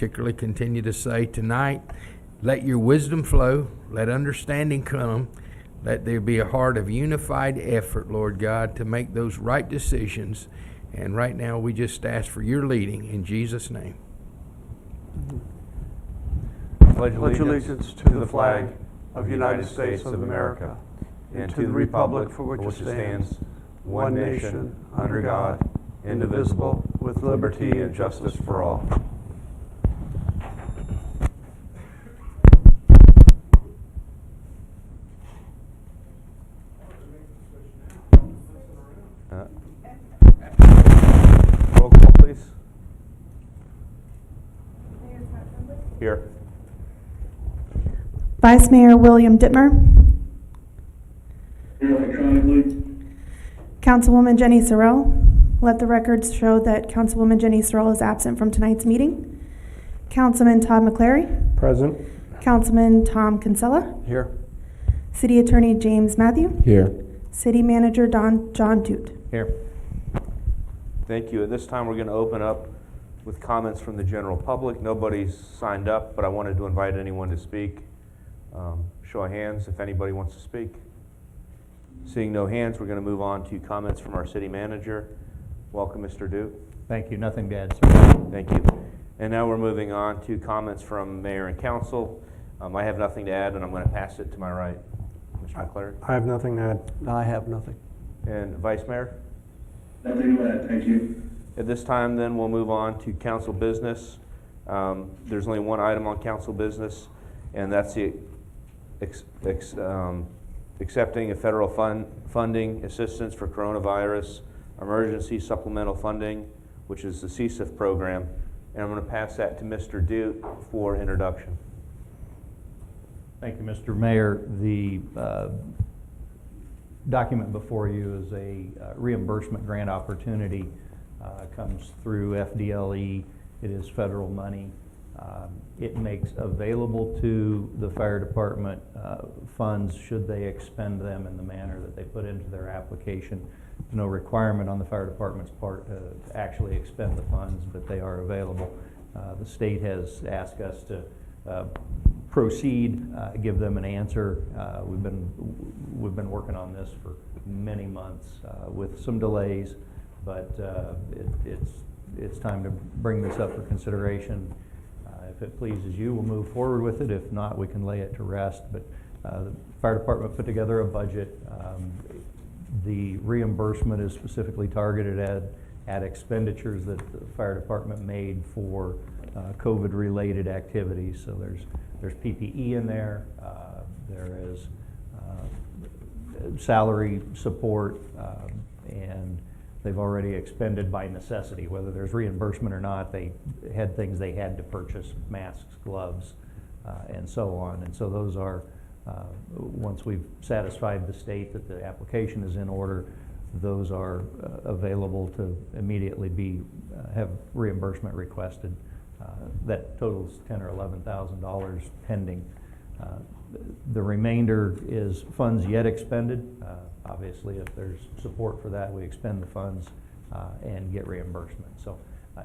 particularly continue to say tonight, let your wisdom flow, let understanding come, let there be a heart of unified effort, Lord God, to make those right decisions. And right now we just ask for your leading in Jesus' name. Pledge allegiance to the flag of the United States of America and to the republic for which it stands, one nation, under God, indivisible, with liberty and justice for all. Roll call, please. Here. Vice Mayor William Dittmer. Here electronically. Councilwoman Jenny Sorrell. Let the records show that Councilwoman Jenny Sorrell is absent from tonight's meeting. Councilman Todd McClary. Present. Councilman Tom Kinsella. Here. City Attorney James Matthew. Here. City Manager John Toot. Here. Thank you. At this time, we're going to open up with comments from the general public. Nobody's signed up, but I wanted to invite anyone to speak. Show of hands if anybody wants to speak. Seeing no hands, we're going to move on to comments from our city manager. Welcome, Mr. Duke. Thank you. Nothing to add, sir. Thank you. And now we're moving on to comments from mayor and council. I have nothing to add, and I'm going to pass it to my right. Mr. McClary. I have nothing to add. I have nothing. And Vice Mayor? Nothing to add, thank you. At this time, then, we'll move on to council business. There's only one item on council business, and that's the accepting of federal funding assistance for coronavirus emergency supplemental funding, which is the CSIF program. And I'm going to pass that to Mr. Duke for introduction. Thank you, Mr. Mayor. The document before you is a reimbursement grant opportunity. Comes through FDLE. It is federal money. It makes available to the fire department funds should they expend them in the manner that they put into their application. There's no requirement on the fire department's part to actually expend the funds, but they are available. The state has asked us to proceed, give them an answer. We've been working on this for many months with some delays, but it's time to bring this up for consideration. If it pleases you, we'll move forward with it. If not, we can lay it to rest. But the fire department put together a budget. The reimbursement is specifically targeted at expenditures that the fire department made for COVID-related activities. So there's PPE in there. There is salary support, and they've already expended by necessity, whether there's reimbursement or not. They had things they had to purchase, masks, gloves, and so on. And so those are, once we've satisfied the state that the application is in order, those are available to immediately have reimbursement requested. That totals $10,000 or $11,000 pending. The remainder is funds yet expended. Obviously, if there's support for that, we expend the funds and get reimbursement. So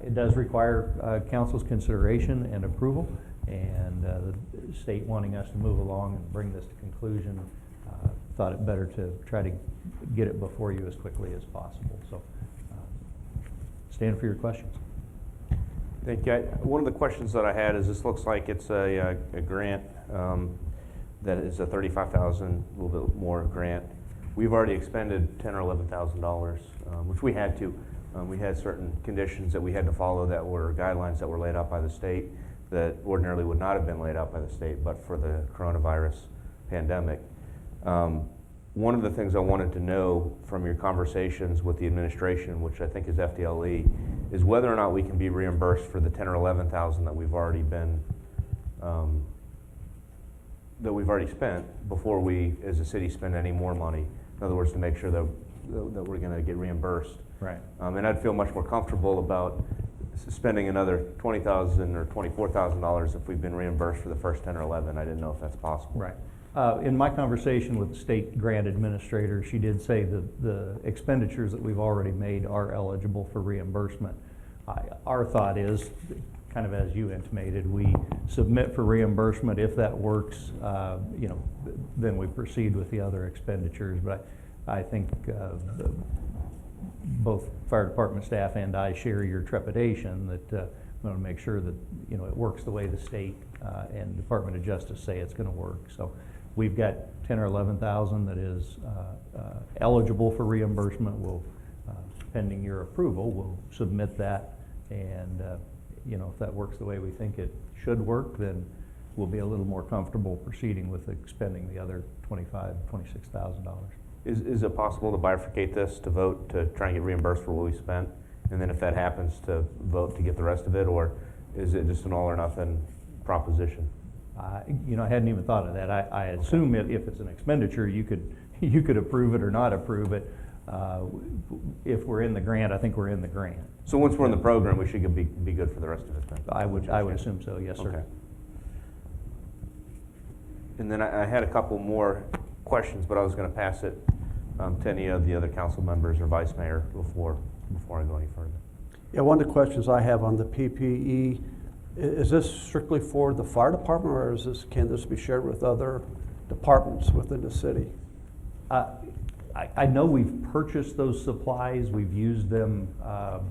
it does require council's consideration and approval, and the state wanting us to move along and bring this to conclusion, thought it better to try to get it before you as quickly as possible. So stand for your questions. Thank you. One of the questions that I had is this looks like it's a grant that is a $35,000, a little bit more grant. We've already expended $10,000 or $11,000, which we had to. We had certain conditions that we had to follow that were guidelines that were laid out by the state that ordinarily would not have been laid out by the state, but for the coronavirus pandemic. One of the things I wanted to know from your conversations with the administration, which I think is FDLE, is whether or not we can be reimbursed for the $10,000 or $11,000 that we've already been spent before we, as a city, spend any more money. In other words, to make sure that we're going to get reimbursed. Right. And I'd feel much more comfortable about spending another $20,000 or $24,000 if we've been reimbursed for the first 10 or 11. I didn't know if that's possible. Right. In my conversation with the state grant administrator, she did say that the expenditures that we've already made are eligible for reimbursement. Our thought is kind of as you intimated, we submit for reimbursement. If that works, then we proceed with the other expenditures. But I think both fire department staff and I share your trepidation that we want to make sure that it works the way the state and Department of Justice say it's going to work. So we've got 10 or 11,000 that is eligible for reimbursement. We'll, pending your approval, we'll submit that, and if that works the way we think it should work, then we'll be a little more comfortable proceeding with expending the other $26,000. Is it possible to bifurcate this, to vote to try and get reimbursed for what we spent? And then if that happens, to vote to get the rest of it? Or is it just an all or nothing proposition? I hadn't even thought of that. I assume if it's an expenditure, you could approve it or not approve it. If we're in the grant, I think we're in the grant. So once we're in the program, we should be good for the rest of it then? I would assume so, yes, sir. Okay. And then I had a couple more questions, but I was going to pass it to any of the other council members or vice mayor before I go any further. Yeah, one of the questions I have on the PPE, is this strictly for the fire department, or can this be shared with other departments within the city? I know we've purchased those supplies. We've used them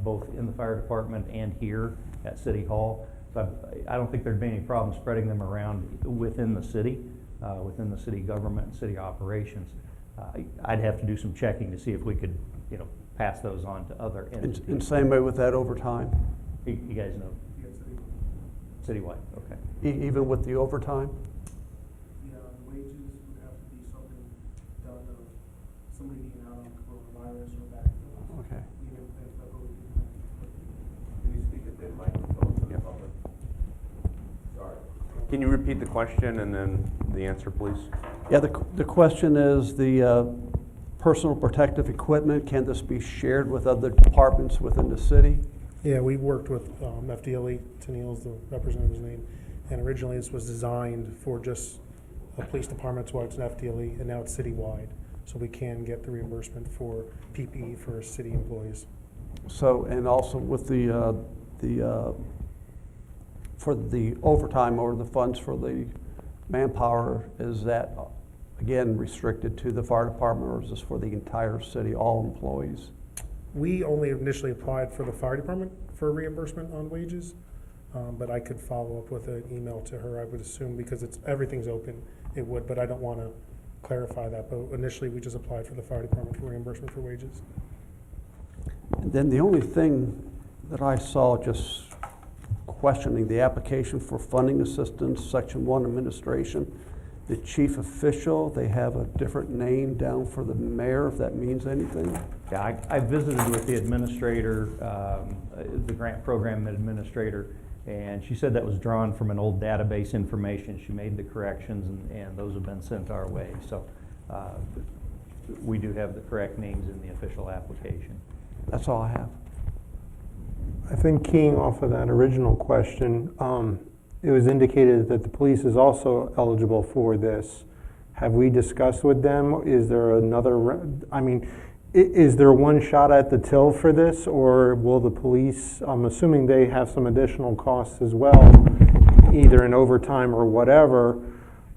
both in the fire department and here at City Hall. So I don't think there'd be any problem spreading them around within the city government and city operations. I'd have to do some checking to see if we could, pass those on to other entities. In same way with that overtime? You guys know? Citywide, okay. Even with the overtime? Yeah, wages would have to be something done of somebody being out on coronavirus or back. Okay. Even if that's what we can. Can you speak at the microphone for the public? Sorry. Can you repeat the question and then the answer, please? Yeah, the question is the personal protective equipment, can this be shared with other departments within the city? Yeah, we worked with FDLE, Tennille's the representative's name, and originally this was designed for just a police deparment, that's why it's an FDLE, and now it's citywide. So we can get the reimbursement for PPE for city employees. So, and also with for the overtime or the funds for the manpower, is that again restricted to the fire department, or is this for the entire city, all employees? We only initially applied for the fire department for reimbursement on wages, but I could follow up with an email to her, I would assume, because everything's open, it would, but I don't want to clarify that. But initially, we just applied for the fire department for reimbursement for wages. And then the only thing that I saw just questioning the application for funding assistance, Section 1 administration, the chief official, they have a different name down for the mayor, if that means anything. Yeah, I visited with the administrator, the grant program administrator, and she said that was drawn from an old database information. She made the corrections, and those have been sent our way. So we do have the correct names in the official application. That's all I have. I think keying off of that original question, it was indicated that the police is also eligible for this. Have we discussed with them? Is there is there one shot at the till for this, or will the police, I'm assuming they have some additional costs as well, either in overtime or whatever.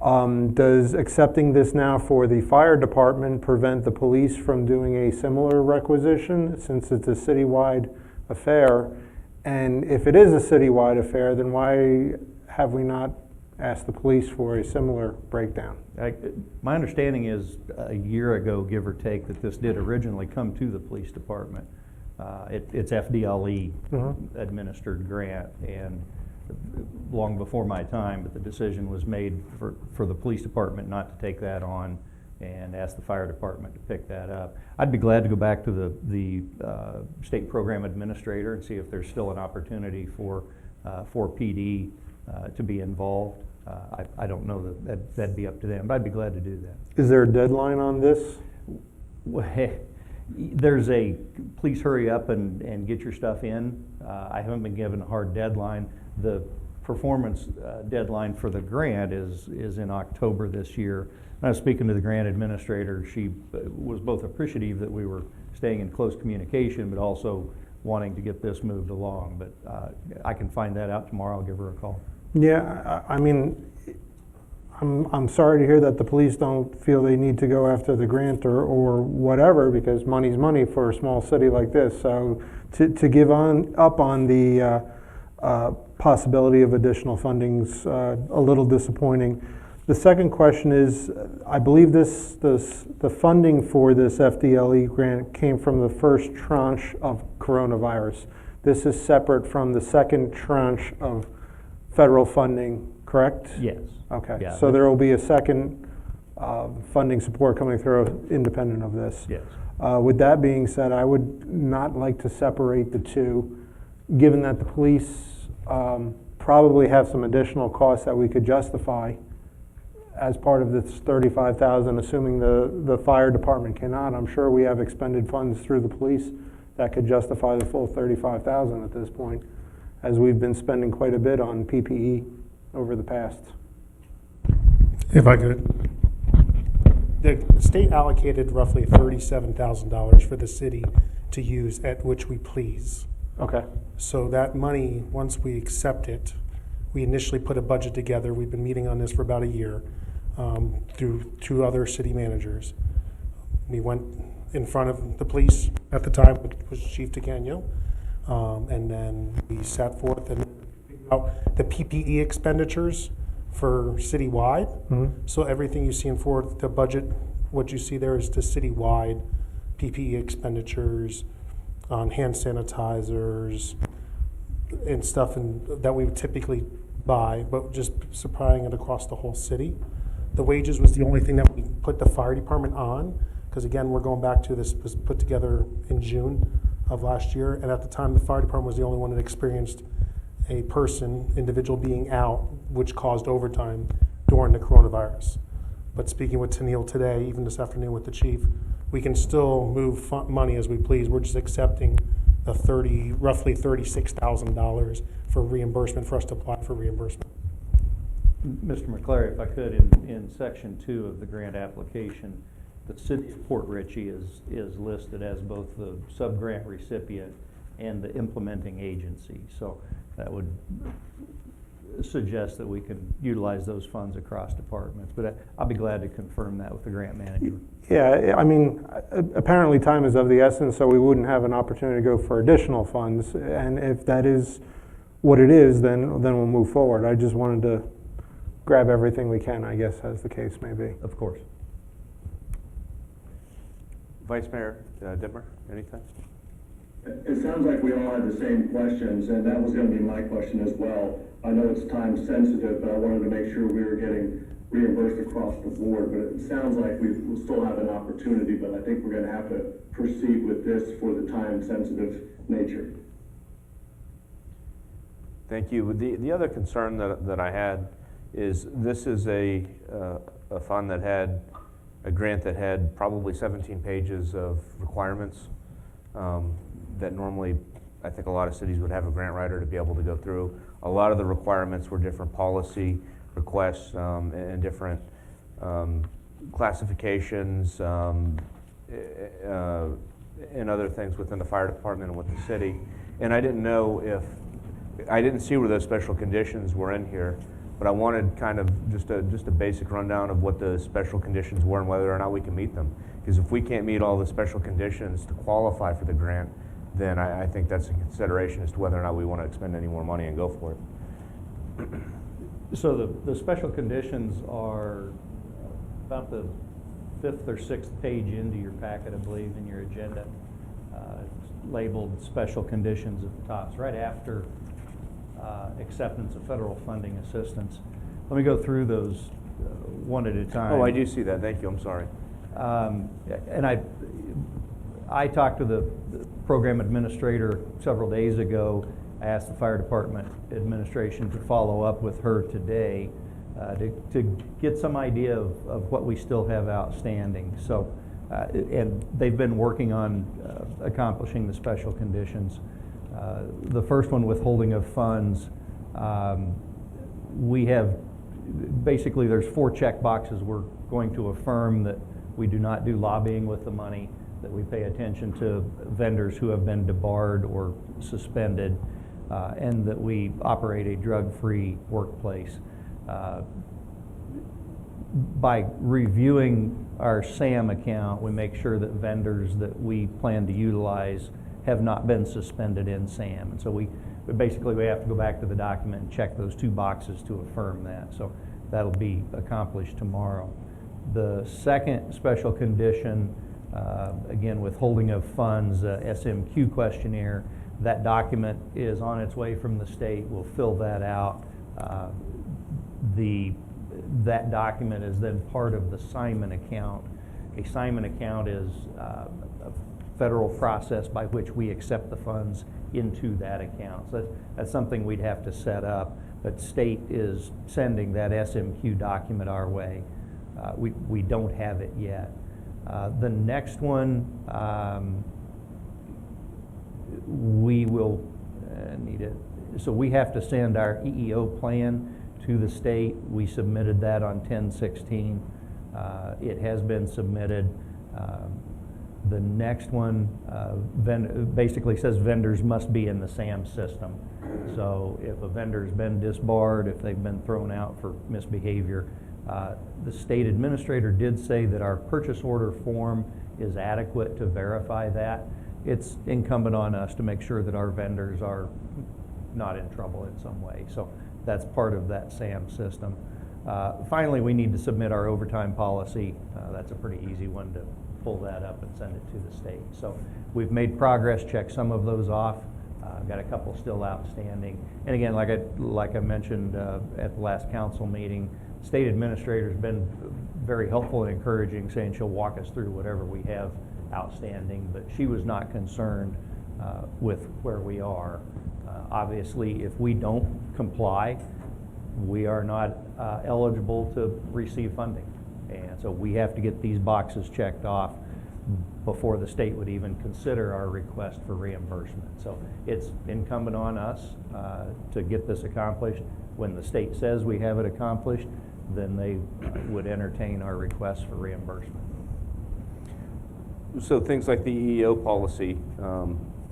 Does accepting this now for the fire department prevent the police from doing a similar requisition, since it's a citywide affair? And if it is a citywide affair, then why have we not asked the police for a similar breakdown? My understanding is a year ago, give or take, that this did originally come to the police department. It's FDLE administered grant, and long before my time, but the decision was made for the police department not to take that on and ask the fire department to pick that up. I'd be glad to go back to the state program administrator and see if there's still an opportunity for PD to be involved. I don't know that'd be up to them, but I'd be glad to do that. Is there a deadline on this? There's a please hurry up and get your stuff in. I haven't been given a hard deadline. The performance deadline for the grant is in October this year. When I was speaking to the grant administrator, she was both appreciative that we were staying in close communication, but also wanting to get this moved along. But I can find that out tomorrow. I'll give her a call. Yeah, I mean, I'm sorry to hear that the police don't feel they need to go after the grant or whatever, because money's money for a small city like this. So to give up on the possibility of additional funding's a little disappointing. The second question is, I believe the funding for this FDLE grant came from the first tranche of coronavirus. This is separate from the second tranche of federal funding, correct? Yes. Okay, Yeah, so there will be a second funding support coming through independent of this. Yes. With that being said, I would not like to separate the two, given that the police probably have some additional costs that we could justify as part of this $35,000, assuming the fire department cannot. I'm sure we have expended funds through the police that could justify the full $35,000 at this point, as we've been spending quite a bit on PPE over the past. If I could. The state allocated roughly $37,000 for the city to use at which we please. Okay. So that money, once we accept it, we initially put a budget together. We've been meeting on this for about a year through two other city managers. We went in front of the police at the time, which was Chief DeCanio, and then we sat forth and figured out the PPE expenditures for citywide. Mm-hmm. So everything you see in for the budget, what you see there is the citywide PPE expenditures on hand sanitizers and stuff that we would typically buy, but just supplying it across the whole city. The wages was the only thing that we put the fire department on, because again, we're going back to this was put together in June of last year, and at the time, the fire department was the only one that experienced a individual being out, which caused overtime during the coronavirus. But speaking with Tennille today, even this afternoon with the chief, we can still move money as we please. We're just accepting the roughly $36,000 for reimbursement, for us to apply for reimbursement. Mr. McClary, if I could, in section 2 of the grant application, the city of Port Richey is listed as both the sub-grant recipient and the implementing agency. So that would suggest that we can utilize those funds across departments. But I'll be glad to confirm that with the grant manager. Yeah, I mean, apparently time is of the essence, so we wouldn't have an opportunity to go for additional funds. And if that is what it is, then we'll move forward. I just wanted to grab everything we can, I guess, as the case may be. Of course. Vice Mayor Dittmer, anything? It sounds like we all had the same questions, and that was going to be my question as well. I know it's time sensitive, but I wanted to make sure we were getting reimbursed across the board. But it sounds like we'll still have an opportunity, but I think we're going to have to proceed with this for the time sensitive nature. Thank you. The other concern that I had is this is a fund that had a grant that had probably 17 pages of requirements that normally I think a lot of cities would have a grant writer to be able to go through. A lot of the requirements were different policy requests and different classifications and other things within the fire department and with the city. And I didn't know I didn't see where those special conditions were in here, but I wanted kind of just a basic rundown of what the special conditions were and whether or not we can meet them. Because if we can't meet all the special conditions to qualify for the grant, then I think that's a consideration as to whether or not we want to expend any more money and go for it. So the special conditions are about the 5th or 6th page into your packet, I believe, in your agenda. It's labeled special conditions at the top. It's right after acceptance of federal funding assistance. Let me go through those one at a time. Oh, I do see that. Thank you. I'm sorry. And I talked to the program administrator several days ago. I asked the fire department administration to follow up with her today to get some idea of what we still have outstanding. So, and they've been working on accomplishing the special conditions. The first one, withholding of funds, we have basically there's 4 check boxes. We're going to affirm that we do not do lobbying with the money. that we pay attention to vendors who have been debarred or suspended, and that we operate a drug-free workplace. By reviewing our SAM account, we make sure that vendors that we plan to utilize have not been suspended in SAM. And so we basically have to go back to the document and check those 2 boxes to affirm that. So that'll be accomplished tomorrow. The second special condition, again, withholding of funds, SMQ questionnaire, that document is on its way from the state. We'll fill that out. That document is then part of the Simon account. A Simon account is a federal process by which we accept the funds into that account. So that's something we'd have to set up, but state is sending that SMQ document our way. We don't have it yet. The next one, we will need it. So we have to send our EEO plan to the state. We submitted that on 10/16. It has been submitted. The next one basically says vendors must be in the SAM system. So if a vendor's been disbarred, if they've been thrown out for misbehavior, the state administrator did say that our purchase order form is adequate to verify that. It's incumbent on us to make sure that our vendors are not in trouble in some way. So that's part of that SAM system. Finally, we need to submit our overtime policy. That's a pretty easy one to pull that up and send it to the state. So we've made progress, checked some of those off. Got a couple still outstanding. And again, like I mentioned at the last council meeting, state administrator's been very helpful and encouraging, saying she'll walk us through whatever we have outstanding, but she was not concerned with where we are. Obviously, if we don't comply, we are not eligible to receive funding. And so we have to get these boxes checked off before the state would even consider our request for reimbursement. So it's incumbent on us to get this accomplished. When the state says we have it accomplished, then they would entertain our request for reimbursement. So things like the EEO policy,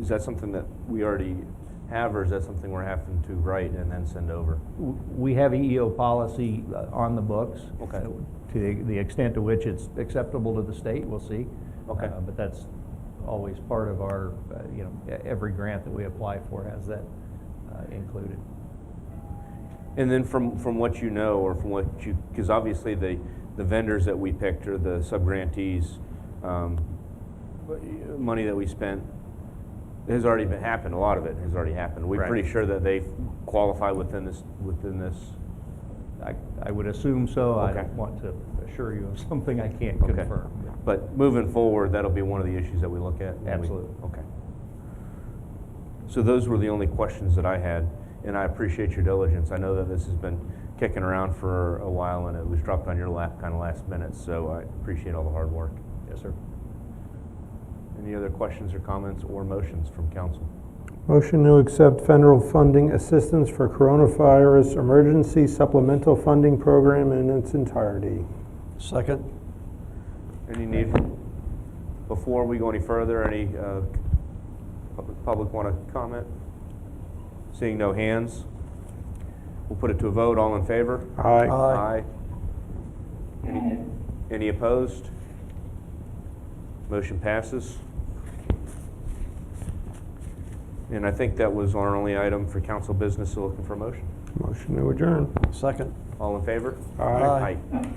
is that something that we already have, or is that something we're having to write and then send over? We have EEO policy on the books. Okay. To the extent to which it's acceptable to the state, we'll see. Okay. But that's always part of our, every grant that we apply for has that included. And then from what you know, or from what you, because obviously the vendors that we picked are the sub-grantees, money that we spent has already been happened. A lot of it has already happened. We're Right. pretty sure that they qualify within this. I would assume so. I Okay. don't want to assure you of something I can't Okay. confirm. But moving forward, that'll be one of the issues that we look at. Absolutely. Okay. So those were the only questions that I had, and I appreciate your diligence. I know that this has been kicking around for a while, and it was dropped on your lap kind of last minute, so I appreciate all the hard work. Yes, sir. Any other questions or comments or motions from council? Motion to accept federal funding assistance for coronavirus emergency supplemental funding program in its entirety. Second? Any need, before we go any further, any public want to comment? Seeing no hands, we'll put it to a vote. All in favor? Aye. Aye. Any opposed? Motion passes. And I think that was our only item for council business, so looking for a motion. Motion to adjourn. Second? All in favor? Aye. Aye.